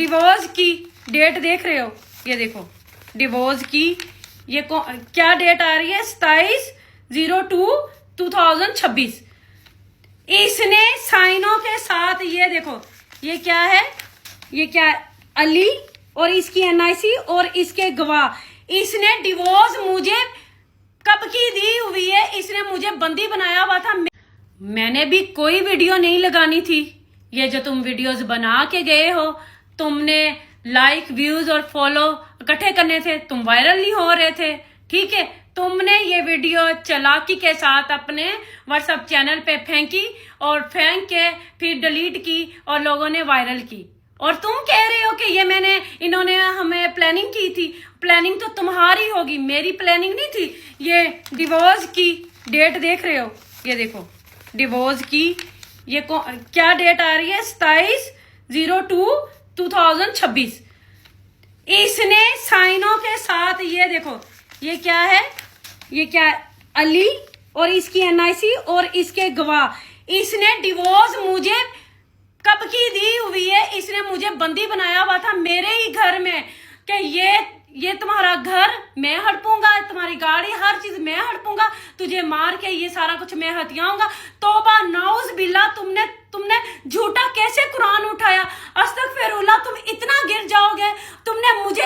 Divorce की date देख रहे हो, ये देखो डिवोर्स की ये क्या डेट आ रही है, 27/02/2026। इसने साइनों के साथ ये देखो, ये क्या है, ये क्या अली और इसकी एनआईसी और इसके गवाह, इसने डिवोर्स मुझे कब की दी हुई है, इसने मुझे बंदी बनाया हुआ था। मैंने भी कोई वीडियो नहीं लगानी थी। ये जो तुम वीडियोस बना के गए हो, तुमने लाइक व्यूज और फॉलो इकट्ठे करने थे, तुम वायरल नहीं हो रहे थे, ठीक है। तुमने ये वीडियो चालाकी के साथ अपने व्हाट्सएप चैनल पे फेंकी और फेंक के फिर डिलीट की और लोगों ने वायरल की। और तुम कह रहे हो कि ये इन्होंने हमें प्लानिंग की थी। प्लानिंग तो तुम्हारी होगी, मेरी प्लानिंग नहीं थी। ये डिवोर्स की डेट देख रहे हो, ये देखो डिवोर्स की ये क्या डेट आ रही है, 27/02/2026। इसने साइनों के साथ ये देखो, ये क्या है, ये क्या अली और इसकी एनआईसी और इसके गवाह, इसने डिवोर्स मुझे कब की दी हुई है, इसने मुझे बंदी बनाया हुआ था मेरे ही घर में कि ये तुम्हारा घर मैं हड़पूंगा, तुम्हारी गाड़ी हर चीज मैं हड़पूंगा, तुझे मार के ये सारा कुछ मैं हथियाऊंगा। तौबा नाउज बिल्ला, तुमने झूठा कैसे कुरान उठाया, अस्तगफिरुल्लाह, तुम इतना गिर जाओगे। तुमने मुझे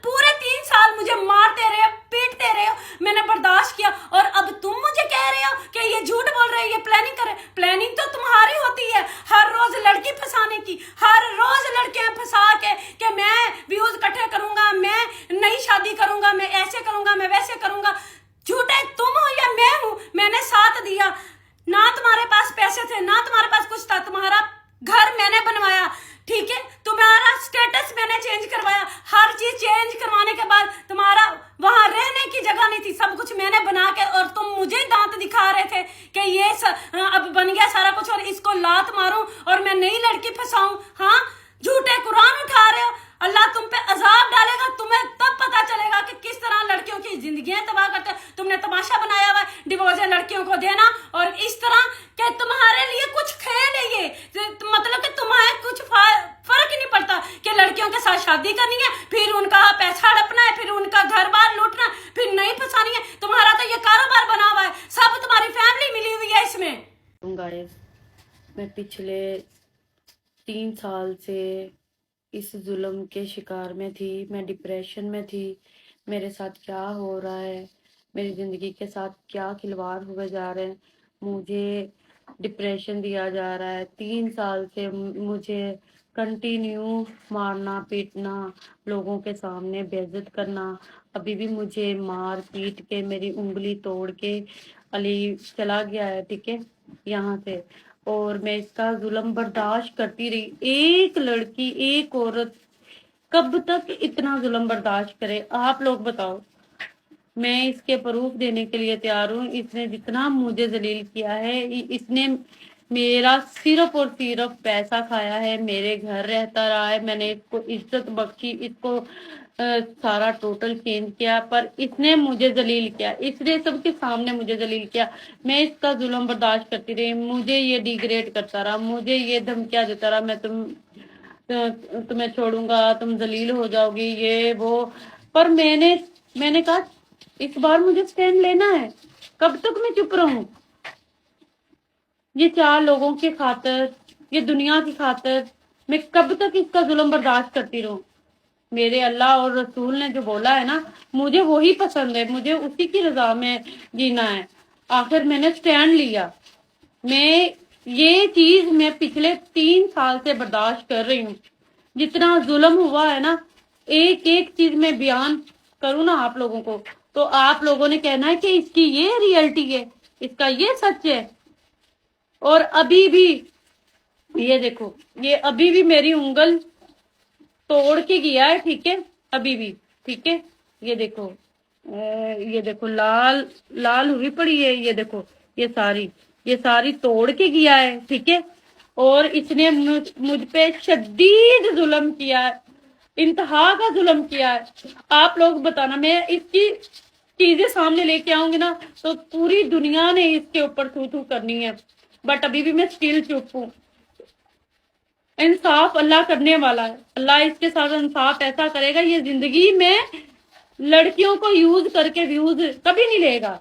पूरे 3 साल मुझे मारते रहे, पीटते रहे, मैंने बर्दाश्त किया, और अब तुम मुझे कह रहे हो कि ये झूठ बोल रहे, ये प्लानिंग कर रहे। प्लानिंग तो तुम्हारी होती है, हर रोज लड़की फंसाने की, हर रोज लड़कियां फंसा के कि मैं व्यूज इकट्ठे करूंगा, मैं नई शादी करूंगा, मैं ऐसे करूंगा, मैं वैसे करूंगा। झूठे तुम हो या मैं हूं, मैंने साथ दिया। ना तुम्हारे पास पैसे थे, ना तुम्हारे पास कुछ था, तुम्हारा घर मैंने बनवाया, ठीक है, तुम्हारा स्टेटस मैंने चेंज करवाया, हर चीज चेंज करवाने के बाद तुम्हारा वहां रहने की जगह नहीं थी, सब कुछ मैंने बना के, और तुम मुझे दांत दिखा रहे थे कि ये अब बन गया सारा कुछ और इसको लात मारूं और मैं नई लड़की फंसाऊं। हाँ, झूठे कुरान उठा रहे हो, अल्लाह तुम पे अजाब डालेगा, तुम्हें तब पता चलेगा कि किस तरह लड़कियों की जिंदगियां तबाह करते हैं। तुमने तमाशा बनाया हुआ है डिवोर्स लड़कियों को देना, और इस तरह कि तुम्हारे लिए कुछ खेल है ये, मतलब कि तुम्हें कुछ फर्क ही नहीं पड़ता कि लड़कियों के साथ शादी करनी है, फिर उनका पैसा हड़पना है, फिर उनका घर बार लूटना, फिर नहीं फंसानी है। तुम्हारा तो ये कारोबार बना हुआ है, सब तुम्हारी फैमिली मिली हुई है इसमें। गाइस, मैं पिछले 3 साल से इस जुल्म के शिकार में थी, मैं डिप्रेशन में थी। मेरे साथ क्या हो रहा है, मेरी ज़िंदगी के साथ क्या खिलवाड़ हुए जा रहे हैं, मुझे डिप्रेशन दिया जा रहा है। 3 साल से मुझे कंटिन्यू मारना पीटना, लोगों के सामने बेइज्जत करना, अभी भी मुझे मार पीट के मेरी उंगली तोड़ के अली चला गया है, ठीक है, यहाँ से। और मैं इसका जुल्म बर्दाश्त करती रही। एक लड़की, एक औरत कब तक इतना जुल्म बर्दाश्त करे, आप लोग बताओ। मैं इसके प्रूफ देने के लिए तैयार हूँ। इसने जितना मुझे जलील किया है, इसने मेरा सिर्फ और सिर्फ पैसा खाया है, मेरे घर रहता रहा है, मैंने इसको इज्जत बख्शी, इसको सारा टोटल चेंज किया, पर इसने मुझे जलील किया, इसने सबके सामने मुझे जलील किया। मैं इसका जुल्म बर्दाश्त करती रही, मुझे ये डिग्रेड करता रहा, मुझे ये धमकियां देता रहा, मैं तुम्हें छोड़ूंगा, तुम जलील हो जाओगी, ये वो। पर मैंने कहा इस बार मुझे स्टैंड लेना है, कब तक मैं चुप रहूं? ये 4 लोगों की खातिर, ये दुनिया की खातिर मैं कब तक इसका जुल्म बर्दाश्त करती रहूं? मेरे अल्लाह और रसूल ने जो बोला है ना, मुझे वही पसंद है, मुझे उसी की रजा में जीना है। आखिर मैंने स्टैंड लिया। ये चीज मैं पिछले 3 साल से बर्दाश्त कर रही हूँ। जितना जुल्म हुआ है ना, एक एक चीज में बयान करूँ ना आप लोगों को, तो आप लोगों ने कहना है कि इसकी ये रियलिटी है, इसका ये सच है। और अभी भी ये देखो, ये अभी भी मेरी उंगल तोड़ के गया है, ठीक है, अभी भी, ठीक है। ये देखो लाल लाल हुई पड़ी है, ये देखो, ये सारी तोड़ के गया है, ठीक है। और इसने मुझ पे शदीद जुल्म किया है, इंतहा का जुल्म किया है। आप लोग बताना, मैं इसकी चीजें सामने लेके आऊंगी ना, तो पूरी दुनिया ने इसके ऊपर थू थू करनी है, बट अभी भी मैं स्टिल चुप हूँ। انصاف اللہ کرنے والا ہے. اللہ اس کے ساتھ انصاف ایسا کرے گا, یہ زندگی میں لڑکیوں کو یوز کر کے ویوز کبھی نہیں لے گا.